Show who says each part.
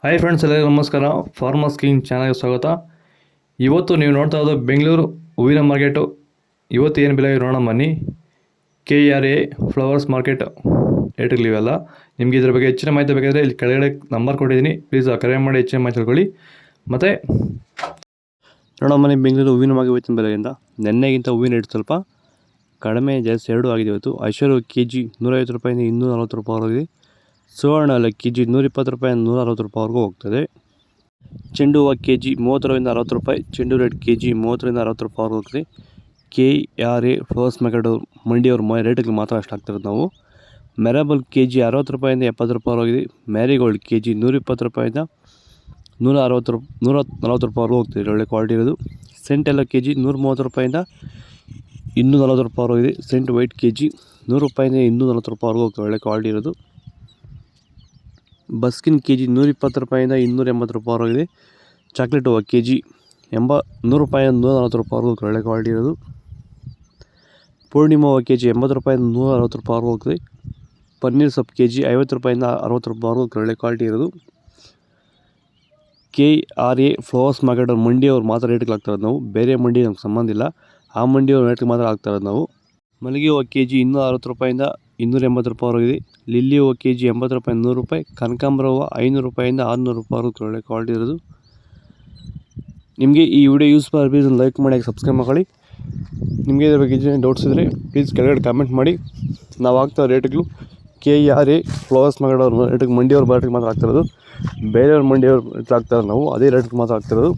Speaker 1: Hi friends, ಎಲ್ಲರಿಗೂ ನಮಸ್ಕಾರ. Farmers king ಚಾನಲ್ಗೆ ಸ್ವಾಗತ. ಇವತ್ತು ನೀವು ನೋಡ್ತಾ ಇರೋದು ಬೆಂಗಳೂರು ಹೂವಿನ ಮಾರ್ಕೆಟು. ಇವತ್ತು ಏನು ಬೆಲೆ ನೋಡೋಣ ಬನ್ನಿ. KRA ಫ್ಲವರ್ಸ್ ಮಾರ್ಕೆಟ್ ರೇಟ್ಗಳಿವೆಲ್ಲ. ನಿಮಗೆ ಇದ್ರ ಬಗ್ಗೆ ಹೆಚ್ಚಿನ ಮಾಹಿತಿ ಬೇಕಾದರೆ ಇಲ್ಲಿ ಕೆಳಗಡೆ ನಂಬರ್ ಕೊಟ್ಟಿದ್ದೀನಿ, ಪ್ಲೀಸ್ ಕರೆ ಮಾಡಿ ಹೆಚ್ಚಿನ ಮಾಹಿತಿ ತಿಳ್ಕೊಳ್ಳಿ. ಮತ್ತು ನೋಡೋಣ ಬನ್ನಿ, ಬೆಂಗಳೂರು ಹೂವಿನ ಮಾರ್ಕೆಟ್ ಇವತ್ತಿನ ಬೆಲೆಯಿಂದ ನೆನ್ನೆಗಿಂತ ಹೂವಿನ ರೇಟ್ ಸ್ವಲ್ಪ ಕಡಿಮೆ ಜಾಸ್ತಿ ಎರಡೂ ಆಗಿದೆ. ಇವತ್ತು ಐಶ್ವರ್ಯ KG 150 ರೂಪಾಯಿಂದ 240 ರೂಪಾಯಿವರೆಗೆ, ಸುವರ್ಣ ಎಲ್ಲ KG 120 ರೂಪಾಯಿ 160 ರೂಪಾಯಿವರೆಗೂ ಹೋಗ್ತದೆ. ಚೆಂಡು ಹೂವು KG 30ರಿಂದ 60 ರೂಪಾಯಿ, ಚೆಂಡು ರೇಟ್ KG 30ರಿಂದ 60 ರೂಪಾಯಿವರೆಗೂ ಹೋಗ್ತದೆ. KRA ಫ್ಲವರ್ಸ್ ಮಾರ್ಕೆಟ್ ಮಂಡಿಯವ್ರ ರೇಟ್ಗೆ ಮಾತ್ರ ಅಷ್ಟು ಆಗ್ತಿರೋದು ನಾವು. ಮೆರಾಬಲ್ KG 60 ರೂಪಾಯಿಂದ 70 ರೂಪಾಯಿವರೆಗಿದೆ. ಮ್ಯಾರಿಗೋಲ್ಡ್ KG 120 ರೂಪಾಯಿಂದ 140 ರೂಪಾಯಿವರೆಗೂ ಹೋಗ್ತದೆ, ಒಳ್ಳೆ ಕ್ವಾಲಿಟಿ ಇರೋದು. ಸೆಂಟ್ ಎಲ್ಲ KG 130 ರೂಪಾಯಿಂದ 240 ರೂಪಾಯಿವರೆಗಿದೆ. ಸೆಂಟ್ ವೈಟ್ KG 100 ರೂಪಾಯಿಂದ 240 ರೂಪಾಯಿವರೆಗೂ ಹೋಗ್ತದೆ, ಒಳ್ಳೆ ಕ್ವಾಲಿಟಿ ಇರೋದು. ಬಸ್ಕಿನ್ KG 120 ರೂಪಾಯಿಂದ 280 ರೂಪಾಯಿವರೆಗಿದೆ. ಚಾಕ್ಲೇಟ್ ಹೂವು KG 100 ರೂಪಾಯಿಂದ 140 ರೂಪಾಯಿವರೆಗೂ ಒಳ್ಳೆ ಕ್ವಾಲಿಟಿ ಇರೋದು. ಪೂರ್ಣಿಮಾ ಹೂವು KG 80 ರೂಪಾಯಿಂದ 160 ರೂಪಾಯಿವರೆಗೂ ಹೋಗ್ತದೆ. ಪನ್ನೀರ್ ಸೊಪ್ಪು KG 50 ರೂಪಾಯಿಂದ 60 ರೂಪಾಯಿವರೆಗೂ ಒಳ್ಳೆ ಕ್ವಾಲಿಟಿ ಇರೋದು. KRA ಫ್ಲವರ್ಸ್ ಮಾರ್ಕೆಟ್ ಮಂಡಿಯವ್ರು ಮಾತ್ರ ರೇಟ್ಗೆ ಆಗ್ತಾಯಿರೋದು ನಾವು, ಬೇರೆ ಮಂಡಿ ನಮ್ಗೆ ಸಂಬಂಧ ಇಲ್ಲ, ಆ ಮಂಡಿಯವ್ರ ರೇಟ್ಗೆ ಮಾತ್ರ ಆಗ್ತಾಯಿರೋದು ನಾವು. ಮಲ್ಲಿಗೆ ಹೂವು KG 260 ರೂಪಾಯಿಂದ 280 ರೂಪಾಯಿವರೆಗಿದೆ. ಲಿಲ್ಲಿ ಹೂವು KG 80 ರೂಪಾಯಿ 100 ರೂಪಾಯಿ. ಕನಕಾಂಬರ ಹೂವು 500 ರೂಪಾಯಿಂದ 600 ರೂಪಾಯಿವರೆಗೂ ಒಳ್ಳೆ ಕ್ವಾಲಿಟಿ ಇರೋದು. ನಿಮಗೆ ಈ ವಿಡಿಯೋ ಯೂಸ್ ಮಾಡಿ ಪ್ಲೀಸ್ ಲೈಕ್ ಮಾಡಿ, ಸಬ್ಸ್ಕ್ರೈಬ್ ಮಾಡಿ. ನಿಮಗೆ ಇದ್ರ ಬಗ್ಗೆ ಡೌಟ್ಸ್ ಇದ್ದರೆ ಪ್ಲೀಸ್ ಕೆಳಗಡೆ ಕಾಮೆಂಟ್ ಮಾಡಿ. ನಾವು ಆಗ್ತಾ ರೇಟ್ಗಳು KRA ಫ್ಲವರ್ಸ್ ಮಾರ್ಕೆಟ್ ಅವ್ರ ರೇಟಿಗೆ ಮಂಡಿಯವ್ರ ರೇಟಿಗೆ ಮಾತ್ರ ಆಗ್ತಿರೋದು, ಬೇರೆಯವ್ರ ಮಂಡಿಯವ್ರ ರೇಟ್ ಆಗ್ತಾಯಿರೋದು ನಾವು ಅದೇ ರೇಟ್ಗೆ ಮಾತ್ರ ಆಗ್ತಿರೋದು.